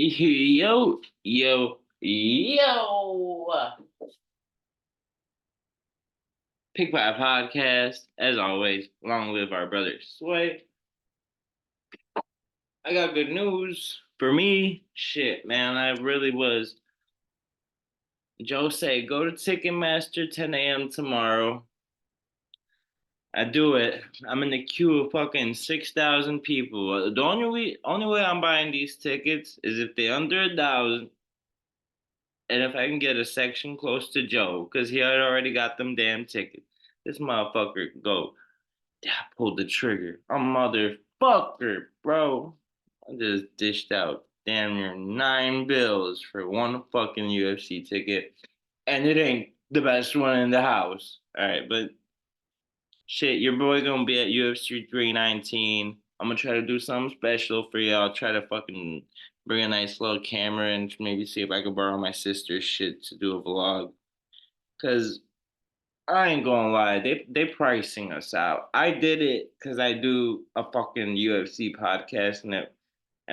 Yo, yo, yo. Pick by podcast, as always, long live our brother Sway. I got good news for me. Shit, man, I really was. Joe said, go to Ticketmaster 10 a.m. tomorrow. I do it. I'm in the queue of fucking 6,000 people. The only way I'm buying these tickets is if they under 1,000, and if I can get a section close to Joe, because he had already got them damn tickets. This motherfucker go, yeah, I pulled the trigger. I'm motherfucker, bro. I just dished out damn near 9 bills for one fucking UFC ticket. And it ain't the best one in the house. All right, but shit, your boy gonna be at UFC 319. I'm gonna try to do something special for y'all. Try to fucking bring a nice little camera and maybe see if I could borrow my sister's shit to do a vlog. Cause I ain't gonna lie, they pricing us out. I did it because I do a fucking UFC podcast, and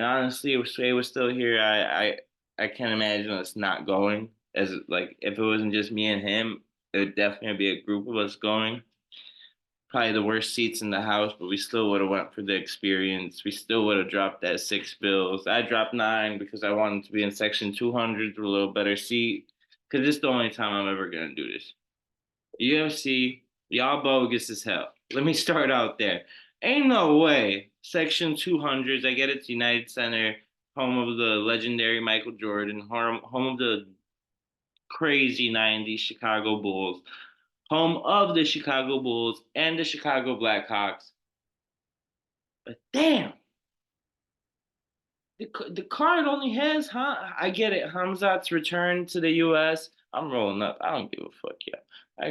honestly, if Sway was still here, I can't imagine us not going. As like if it wasn't just me and him, it would definitely be a group of us going. Probably the worst seats in the house, but we still would have went for the experience. We still would have dropped that 6 bills. I dropped 9 because I wanted to be in section 200 with a little better seat. Because this is the only time I'm ever gonna do this. UFC, y'all bogus as hell. Let me start out there. Ain't no way. Section 200s, I get it's United Center, home of the legendary Michael Jordan, home of the crazy 90s Chicago Bulls, home of the Chicago Bulls and the Chicago Blackhawks. But damn, the card only has, huh? I get it. Hamzat's return to the U.S. I'm rolling up. I don't give a fuck, yeah. I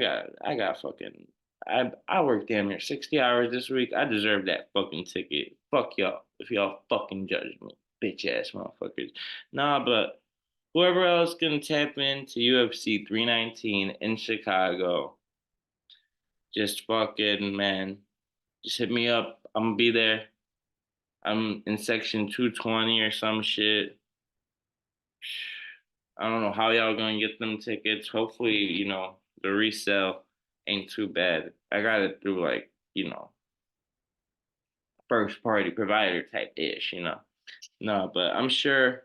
got fucking. I worked damn near 60 hours this week. I deserve that fucking ticket. Fuck y'all if y'all fucking judge me, bitch ass motherfuckers. Nah, but whoever else can tap into UFC 319 in Chicago, just fucking man, just hit me up. I'm gonna be there. I'm in section 220 or some shit. I don't know how y'all gonna get them tickets. Hopefully, the resale ain't too bad. I got it through like, first party provider type ish. No, but I'm sure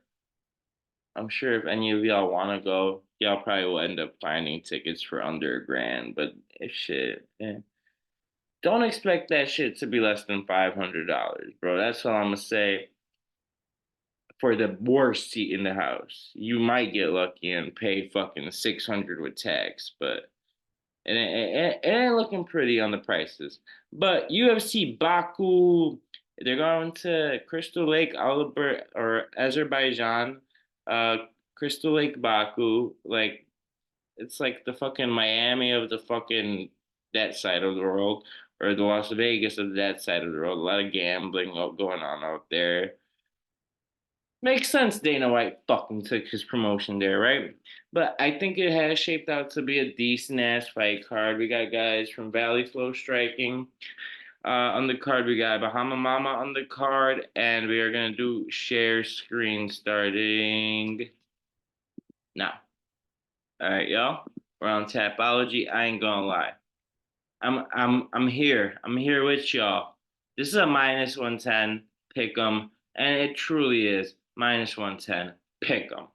if any of y'all wanna go, y'all probably will end up finding tickets for under $1,000. But if shit, don't expect that shit to be less than $500, bro. That's all I'm gonna say for the worst seat in the house. You might get lucky and pay fucking 600 with tax, but it ain't looking pretty on the prices. But UFC Baku, they're going to Crystal Lake, Albert or Azerbaijan, uh, Crystal Lake Baku. Like it's like the fucking Miami of the fucking that side of the world, or the Las Vegas of that side of the world. A lot of gambling going on out there. Makes sense Dana White fucking took his promotion there, right? But I think it has shaped out to be a decent ass fight card. We got guys from Valley Flow striking. On the card, we got Bahama Mama on the card, and we are gonna do share screen starting now. All right, y'all. We're on Tapology. I ain't gonna lie. I'm here. I'm here with y'all. This is a -110 pick 'em, and it truly is -110 pick 'em.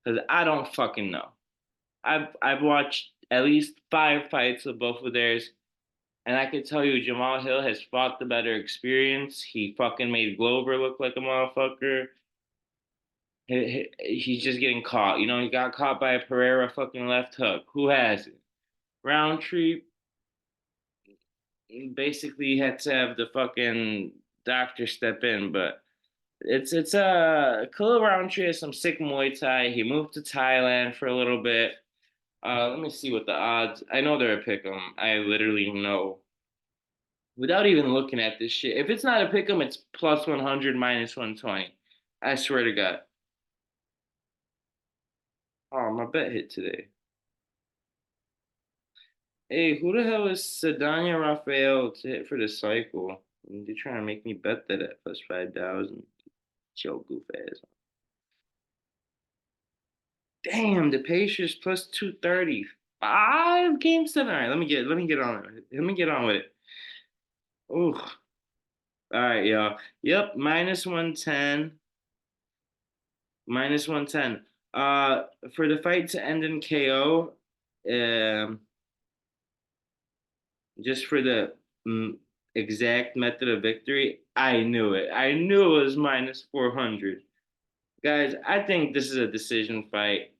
Because I don't fucking know. I've watched at least 5 fights of both of theirs, and I can tell you Jamal Hill has fought the better experience. He fucking made Glover look like a motherfucker. He's just getting caught. He got caught by a Pereira fucking left hook. Who has it? Roundtree basically had to have the fucking doctor step in, but it's Khalil Roundtree has some sick Muay Thai. He moved to Thailand for a little bit. Let me see what the odds. I know they're a pick 'em. I literally know without even looking at this shit. If it's not a pick 'em, it's +100, -120. I swear to God. Oh, my bet hit today. Hey, who the hell is Sedania Raphael to hit for the cycle? They're trying to make me bet that at +5,000. Joe goof ass. Damn, the Pacers plus 235 game seven. All right, let me get on it. Let me get on with it. Ooh. All right, y'all. Yep, minus 110. Minus 110. For the fight to end in KO, um, just for the exact method of victory, I knew it. I knew it was minus 400. Guys, I think this is a decision fight.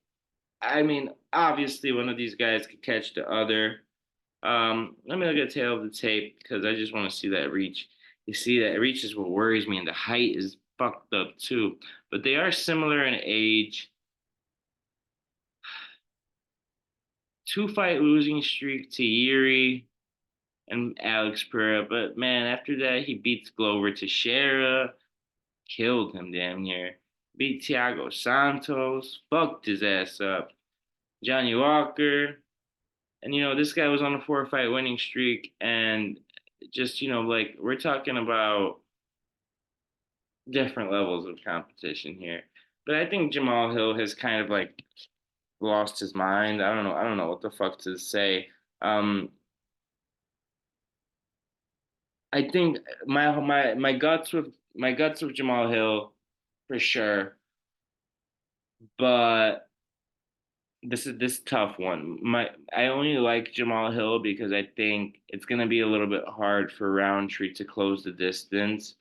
I mean, obviously, one of these guys could catch the other. Let me look at the tail of the tape because I just want to see that reach. You see, that reach is what worries me, and the height is fucked up too. But they are similar in age. Two fight losing streak to Yuri and Alex Pereira. But man, after that, he beats Glover Teixeira, killed him damn near. Beat Thiago Santos, fucked his ass up. Johnny Walker. And this guy was on a four-fight winning streak, and just like we're talking about different levels of competition here. But I think Jamal Hill has kind of like lost his mind. I don't know. I don't know what the fuck to say. Um, I think my guts with Jamal Hill for sure, but this tough one. I only like Jamal Hill because I think it's gonna be a little bit hard for Roundtree to close the distance.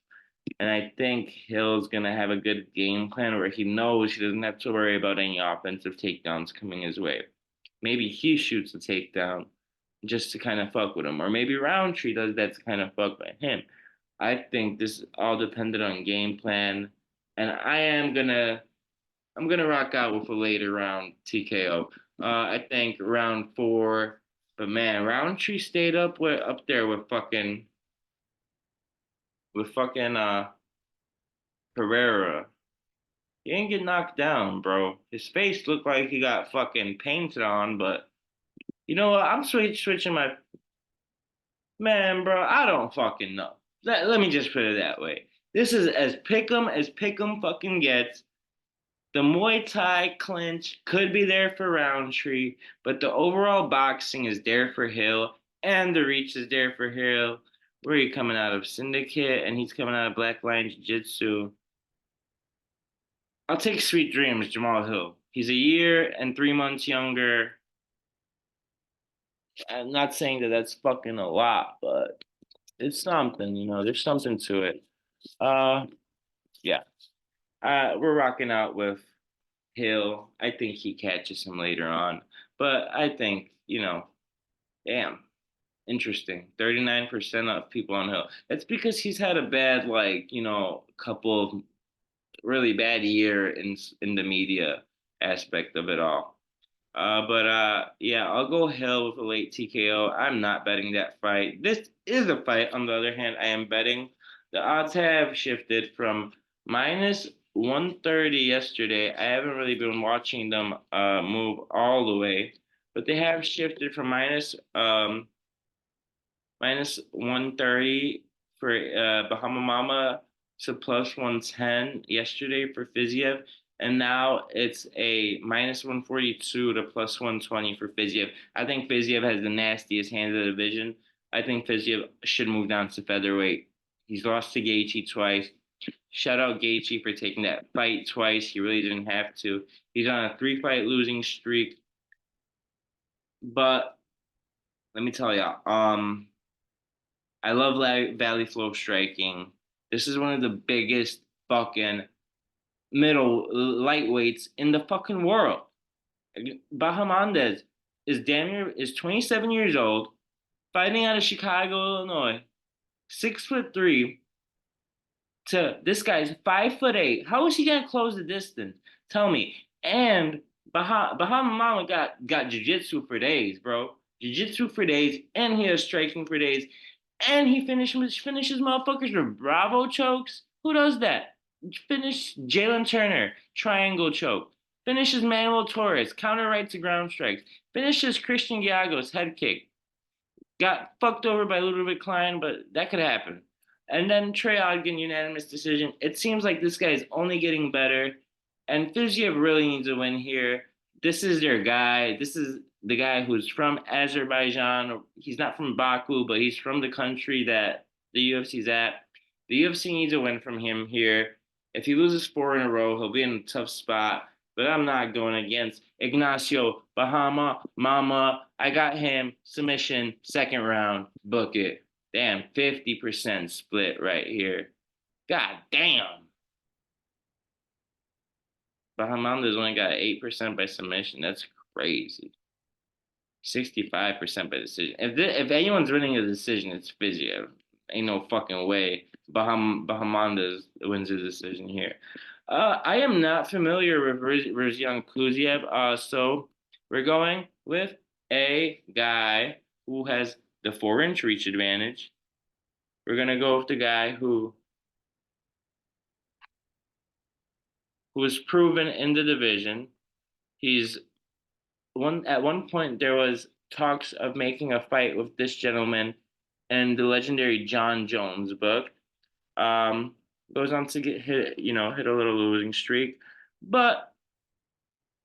And I think Hill's gonna have a good game plan where he knows he doesn't have to worry about any offensive takedowns coming his way. Maybe he shoots a takedown just to kind of fuck with him, or maybe Roundtree does that to kind of fuck with him. I think this is all dependent on game plan, and I'm gonna rock out with a later round TKO. I think round four, but man, Roundtree stayed up there with fucking Pereira. He didn't get knocked down, bro. His face looked like he got fucking painted on, but you know what? I'm switching my man, bro. I don't fucking know. Let me just put it that way. This is as pick'em fucking gets. The Muay Thai clinch could be there for Roundtree, but the overall boxing is there for Hill, and the reach is there for Hill. Where he coming out of Syndicate, and he's coming out of Black Lion Jiu Jitsu. I'll take Sweet Dreams, Jamal Hill. He's a year and 3 months younger. I'm not saying that that's fucking a lot, but it's something, there's something to it. Uh, yeah. We're rocking out with Hill. I think he catches him later on. But I think, damn, interesting. 39% of people on Hill. That's because he's had a bad, like, couple of really bad year in the media aspect of it all. But yeah, I'll go Hill with a late TKO. I'm not betting that fight. This is a fight. On the other hand, I am betting. The odds have shifted from minus 130 yesterday. I haven't really been watching them move all the way, but they have shifted from minus 130 for Bahama Mama to plus 110 yesterday for Fiziev. And now it's a minus 142 to plus 120 for Fiziev. I think Fiziev has the nastiest hand of the division. I think Fiziev should move down to featherweight. He's lost to Gaethje twice. Shout out Gaethje for taking that fight twice. He really didn't have to. He's on a three-fight losing streak. But let me tell you, I love Valley Flow striking. This is one of the biggest fucking middle lightweights in the fucking world. Bahamondes is 27 years old, fighting out of Chicago, Illinois, 6'3". To this guy's 5'8". How is he gonna close the distance? Tell me. And Bahama Mama got jiu-jitsu for days, bro. Jiu-jitsu for days, and he has striking for days, and he finishes motherfuckers with Bravo chokes. Who does that? Finish Jalen Turner, triangle choke. Finishes Manuel Torres, counter right to ground strikes. Finishes Christian Giagos, head kick. Got fucked over by Ludwig Klein, but that could happen. And then Trey Ogden, unanimous decision. It seems like this guy is only getting better, and Fiziev really needs a win here. this is their guy. This is the guy who's from Azerbaijan. He's not from Baku, but he's from the country that the UFC's at. The UFC needs a win from him here. If he loses four in a row, he'll be in a tough spot. But I'm not going against Ignacio Bahama Mama. I got him submission second round. Book it. Damn, 50% split right here. God damn. Bahamanda's only got 8% by submission. That's crazy. 65% by decision. If anyone's winning a decision, it's Fiziev. Ain't no fucking way Bahamondes wins a decision here. I am not familiar with Rizyan Kuziev. So we're going with a guy who has the 4-inch reach advantage. We're gonna go with the guy who was proven in the division. He's at one point there was talks of making a fight with this gentleman in the legendary John Jones book. Um, Goes on to get hit, hit a little losing streak, but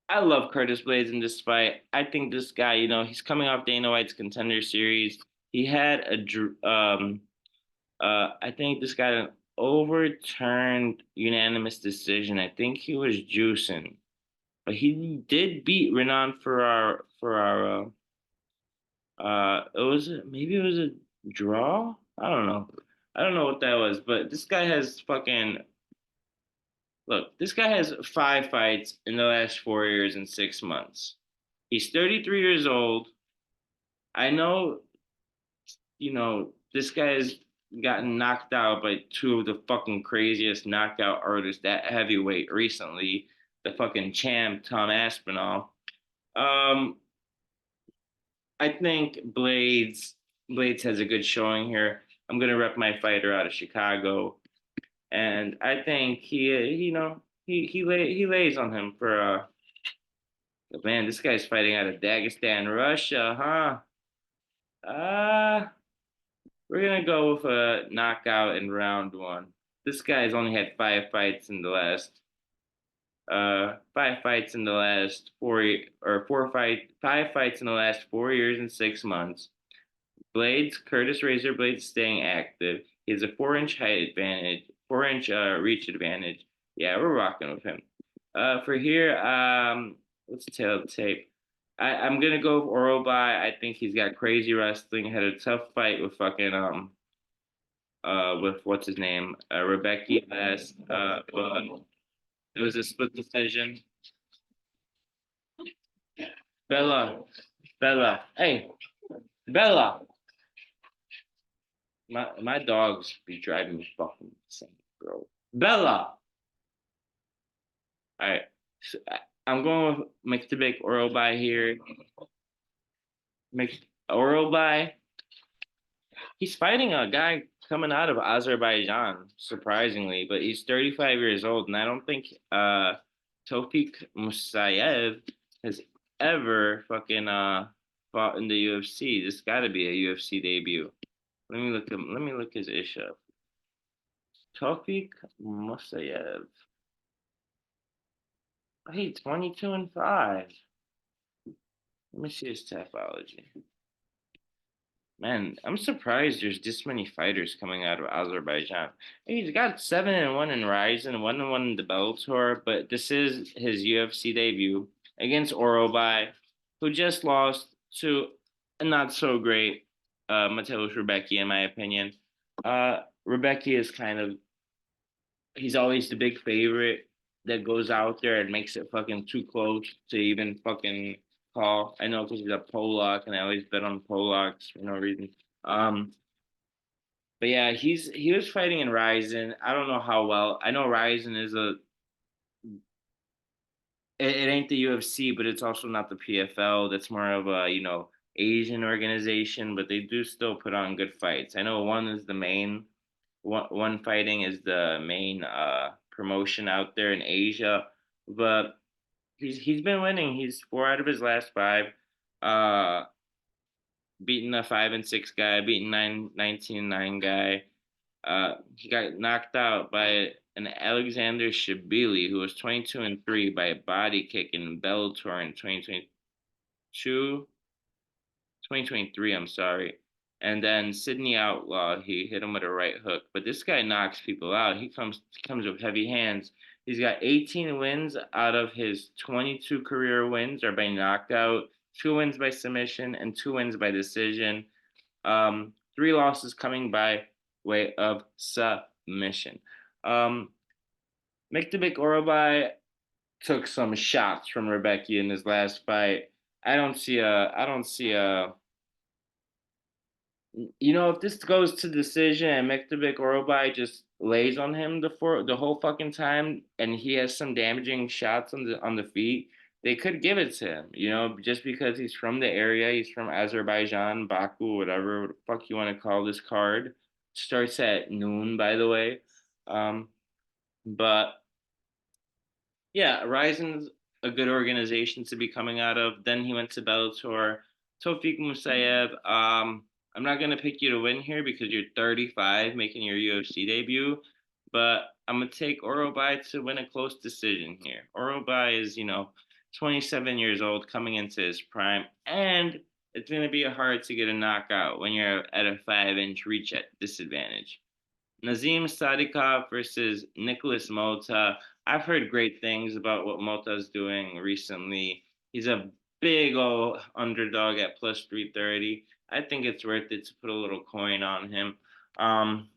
I love Curtis Blades in this fight. I think this guy, he's coming off Dana White's Contender Series. He had I think this got an overturned unanimous decision. I think he was juicing, but he did beat Renan for our it was maybe it was a draw. I don't know. I don't know what that was, but this guy has fucking look. This guy has 5 fights in the last 4 years and 6 months. He's 33 years old. I know, this guy's gotten knocked out by two of the fucking craziest knockout artists at heavyweight recently. The fucking champ Tom Aspinall. Um, I think Blades has a good showing here. I'm gonna rep my fighter out of Chicago, and I think he lays on him for man. This guy's fighting out of Dagestan, Russia, huh? Uh we're gonna go with a knockout in round one. This guy's only had 5 fights in the last 5 fights in the last or 5 fights in the last 4 years and 6 months. Blades, Curtis Razor Blades staying active. He has a 4-inch height advantage, 4-inch reach advantage. Yeah, we're rocking with him. For here, let's tell the tape. I'm gonna go with Orobai. I think he's got crazy wrestling. Had a tough fight with fucking with what's his name, Rebecca last. But it was a split decision. Bella, Bella, hey, Bella. My dogs be driving me fucking insane, bro. Bella. All right, so I'm going with McTibik Orobai here. Orobai. He's fighting a guy coming out of Azerbaijan, surprisingly, but he's 35 years old, and I don't think Tofik Musayev has ever fucking fought in the UFC. This got to be a UFC debut. Let me look his ish up. Tofik Musayev. Hey, 22-5. Let me see his typology. Man, I'm surprised there's this many fighters coming out of Azerbaijan. He's got 7-1 in Rise and 1-1 in the Bellator, but this is his UFC debut against Orobai, who just lost to a not so great Mateusz Rebecki, in my opinion. Rebecki is he's always the big favorite that goes out there and makes it fucking too close to even fucking call. I know because he's a Polak and I always bet on Polacks for no reason. But yeah, he was fighting in Ryzen. I don't know how well. I know Ryzen is it ain't the UFC, but it's also not the PFL. That's more of a Asian organization, but they do still put on good fights. I know one is the main one fighting is the main promotion out there in Asia, but he's been winning. He's 4 out of his last 5. Uh, Beating a 5-6 guy, beating 19-9 guy. He got knocked out by and Alexander Shabili, who was 22-3 by a body kick in Bellator in 2022, 2023. I'm sorry. And then Sydney Outlaw, he hit him with a right hook. But this guy knocks people out. He comes with heavy hands. He's got 18 wins out of his 22 career wins are by knockout, 2 wins by submission, and 2 wins by decision. 3 losses coming by way of submission. Um, Miktabik Orobai took some shots from Rebecca in his last fight. I don't see a if this goes to decision and Mektabik Orobai just lays on him the whole fucking time, and he has some damaging shots on the feet, they could give it to him. Just because he's from the area, he's from Azerbaijan, Baku, whatever the fuck you want to call this card. Starts at noon, by the way. But yeah, Ryzen's a good organization to be coming out of. Then he went to Bellator. Tofik Musayev, I'm not gonna pick you to win here because you're 35, making your UFC debut, but I'm gonna take Orobai to win a close decision here. Orobai is, 27 years old, coming into his prime, and it's gonna be hard to get a knockout when you're at a 5-inch reach at disadvantage. Nazim Sadikov versus Nicholas Mota. I've heard great things about what Mota's doing recently. He's a big old underdog at plus 330. I think it's worth it to put a little coin on him. Um,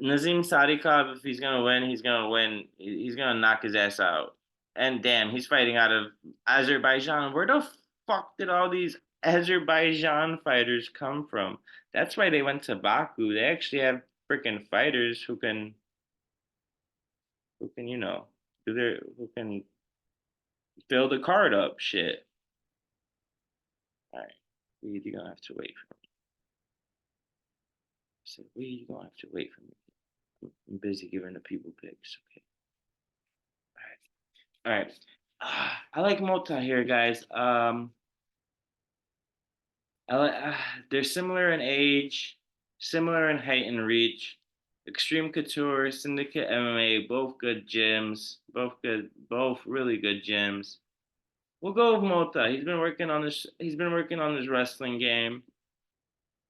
Nazim Sadikov, if he's gonna win, he's gonna win. He's gonna knock his ass out. And damn, he's fighting out of Azerbaijan. Where the fuck did all these Azerbaijan fighters come from? That's why they went to Baku. They actually have freaking fighters who can who can fill the card up. Shit. All right, you're gonna have to wait for me. I said, you're gonna have to wait for me. I'm busy giving the people picks. Okay. All right. I like Mota here, guys. I like, they're similar in age, similar in height and reach. Extreme Couture, Syndicate MMA, both good gyms, both really good gyms. We'll go with Mota. He's been working on his wrestling game.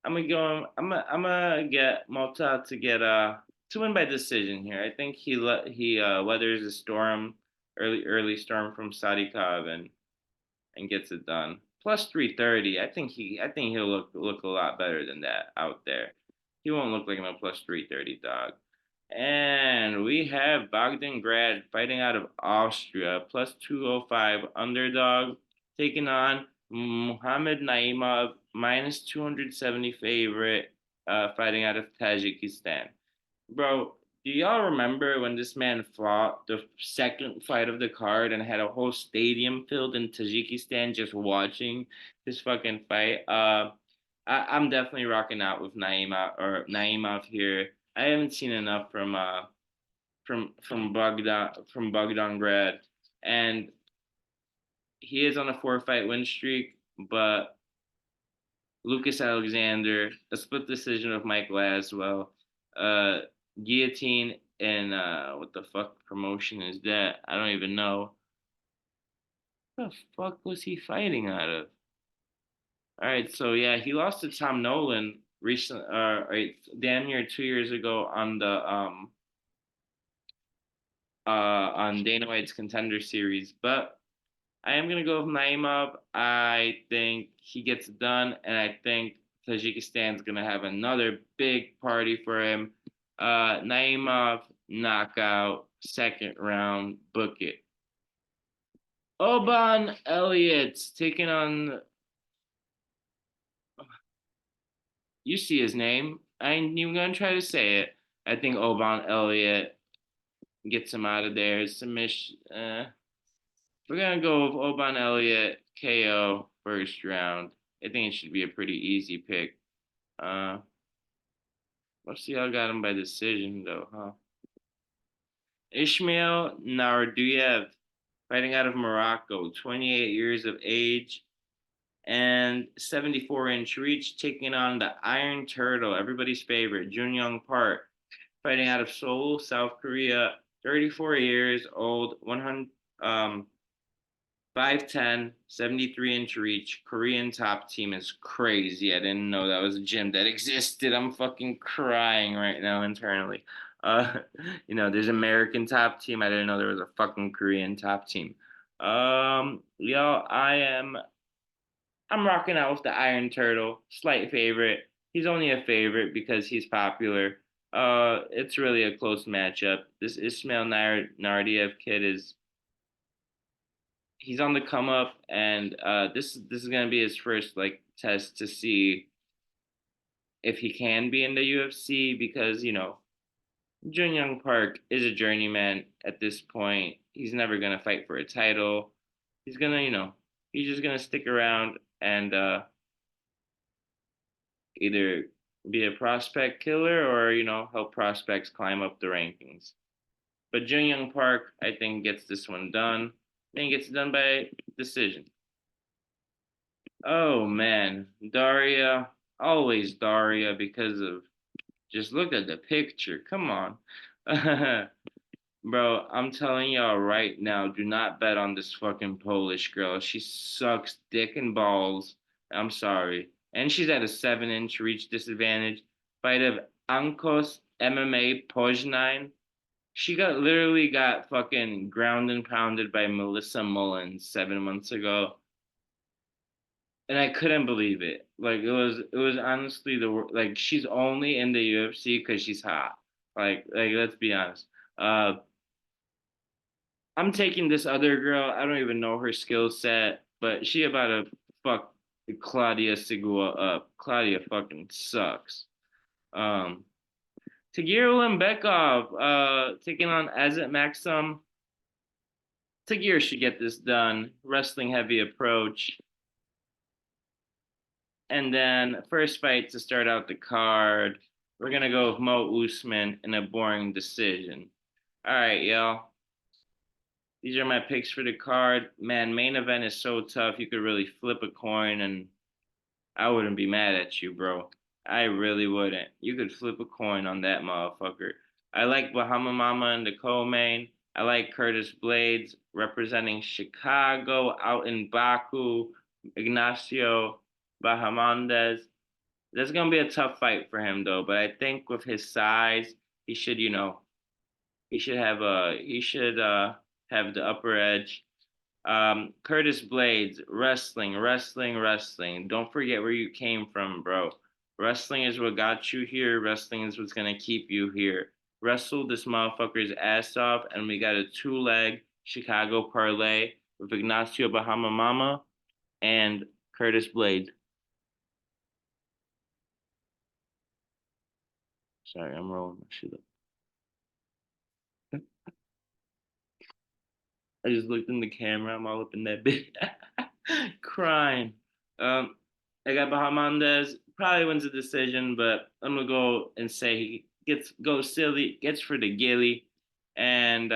I'm gonna get Mota to win by decision here. I think he weathers the storm, early storm from Sadikov and gets it done. Plus 330. I think he'll look a lot better than that out there. He won't look like a plus 330 dog. And we have Bogdan Grad fighting out of Austria, plus 205 underdog, taking on Muhammad Naimov, minus 270 favorite, fighting out of Tajikistan. Bro, do y'all remember when this man fought the second fight of the card and had a whole stadium filled in Tajikistan just watching his fucking fight? I'm definitely rocking out with Naimov here. I haven't seen enough from Bogdan Grad, and he is on a 4-fight win streak, but Lucas Alexander, a split decision of Mike Laswell, uh, guillotine, and what the fuck promotion is that? I don't even know. What the fuck was he fighting out of? All right, so yeah, he lost to Tom Nolan recent, right, damn near 2 years ago on Dana White's Contender Series, but I am gonna go with Naimov. I think he gets it done, and I think Tajikistan's gonna have another big party for him. Naimov knockout, second round, book it. Oban Elliott's taking on. You see his name. I ain't even gonna try to say it. I think Oban Elliott gets him out of there. Submission. We're gonna go with Oban Elliott KO first round. I think it should be a pretty easy pick. Let's see, I got him by decision though, huh? Ishmael Narduyev, fighting out of Morocco, 28 years of age and 74-inch reach, taking on the Iron Turtle, everybody's favorite, Junyoung Park. fighting out of Seoul, South Korea. 34 years old, 100, 5'10", 73-inch reach. Korean top team is crazy. I didn't know that was a gym that existed. I'm fucking crying right now internally. Uh, there's American top team. I didn't know there was a fucking Korean top team. Yo, I'm rocking out with the Iron Turtle. Slight favorite. He's only a favorite because he's popular. It's really a close matchup. This Ismail Nardiev kid is he's on the come up, and this is gonna be his first like test to see if he can be in the UFC because Jun Young Park is a journeyman at this point. He's never gonna fight for a title. He's gonna he's just gonna stick around and either be a prospect killer or help prospects climb up the rankings. But Jun Young Park, I think, gets this one done. I think it's done by decision. Oh man, Daria, always Daria because of just look at the picture. Come on. Bro, I'm telling y'all right now, do not bet on this fucking Polish girl. She sucks dick and balls. I'm sorry. And she's at a 7-inch reach disadvantage. Fight of Ankos MMA Poznań. She literally got fucking ground and pounded by Melissa Mullins 7 months ago, and I couldn't believe it. Like it was honestly like she's only in the UFC because she's hot. Like let's be honest. Uh, I'm taking this other girl. I don't even know her skill set, but she about to fuck Claudia Segura up. Claudia fucking sucks. Um, Tagir Ulanbekov, taking on Azat Maxim. Tagir should get this done. Wrestling heavy approach. And then first fight to start out the card, we're gonna go with Mo Usman in a boring decision. All right, y'all. These are my picks for the card. Man, main event is so tough. You could really flip a coin, and I wouldn't be mad at you, bro. I really wouldn't. You could flip a coin on that motherfucker. I like Bahama Mama in the co-main. I like Curtis Blades representing Chicago out in Baku. Ignacio Bahamondes. That's gonna be a tough fight for him though, but I think with his size, he should, he should have the upper edge. Curtis Blades, wrestling, wrestling, wrestling. Don't forget where you came from, bro. Wrestling is what got you here. Wrestling is what's gonna keep you here. Wrestle this motherfucker's ass off, and we got a two-leg Chicago parlay with Ignacio Bahama Mama and Curtis Blades. Sorry, I'm rolling my shit up. I just looked in the camera. I'm all up in that bit, crying. Um, I got Bahamondes. Probably wins the decision, but I'm gonna go and say he goes silly, gets for the gilly, and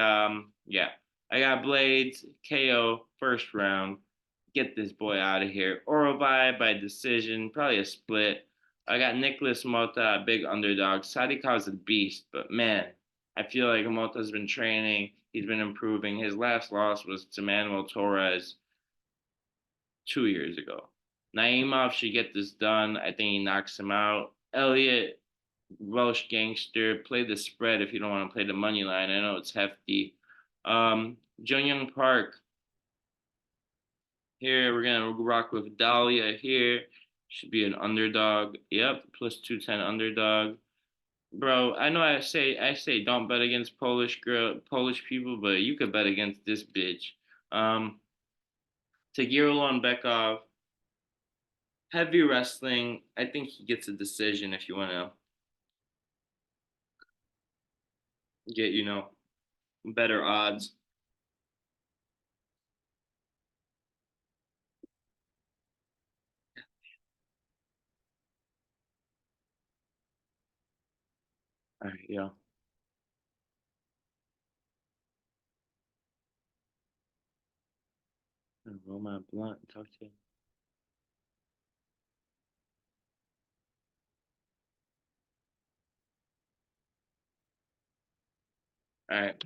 yeah, I got Blades KO first round. Get this boy out of here. Orobai by decision, probably a split. I got Nicholas Mota, big underdog. Sadikow's a beast, but man, I feel like Mota's been training. He's been improving. His last loss was to Manuel Torres 2 years ago. Naimov should get this done. I think he knocks him out. Elliott, Welsh gangster, play the spread if you don't want to play the money line. I know it's hefty. Jung Park. Here we're gonna rock with Dahlia here. Should be an underdog. Yep, plus 210 underdog. Bro, I know I say don't bet against Polish people, but you could bet against this bitch. Um Tagirulon Bekov, heavy wrestling. I think he gets a decision if you wanna get, better odds. All right, yeah. Roll my blunt and talk to you. All right.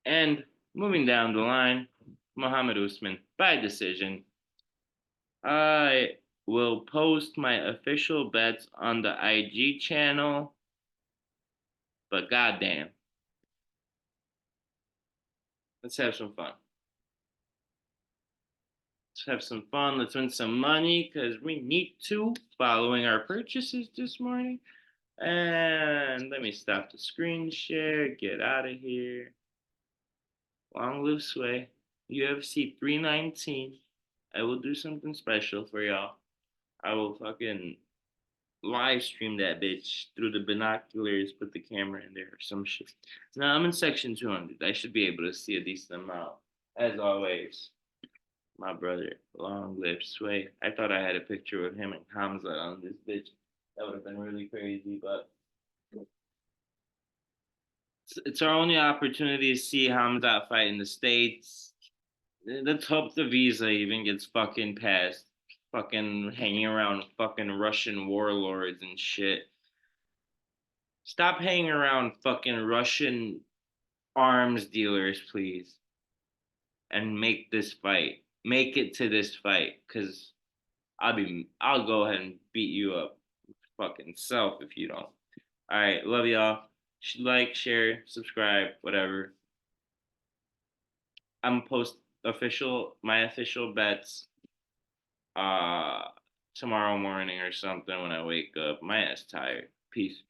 And moving down the line, Muhammad Usman by decision. I will post my official bets on the IG channel, but goddamn, let's have some fun. Let's have some fun. Let's win some money because we need to following our purchases this morning. And let me stop the screen share, get out of here. Long live Sway. UFC 319. I will do something special for y'all. I will fucking live stream that bitch through the binoculars, put the camera in there or some shit. Now I'm in section 200. I should be able to see a decent amount. As always, my brother, long live Sway. I thought I had a picture of him and Hamza on this bitch. That would have been really crazy, but it's our only opportunity to see Hamza fight in the States. Let's hope the visa even gets fucking passed. Fucking hanging around fucking Russian warlords and shit. Stop hanging around fucking Russian arms dealers, please, and make this fight. Make it to this fight, cause I'll go ahead and beat you up, fucking self if you don't. All right, love y'all. Like, share, subscribe, whatever. I'm post my official bets uh tomorrow morning or something when I wake up. My ass tired. Peace.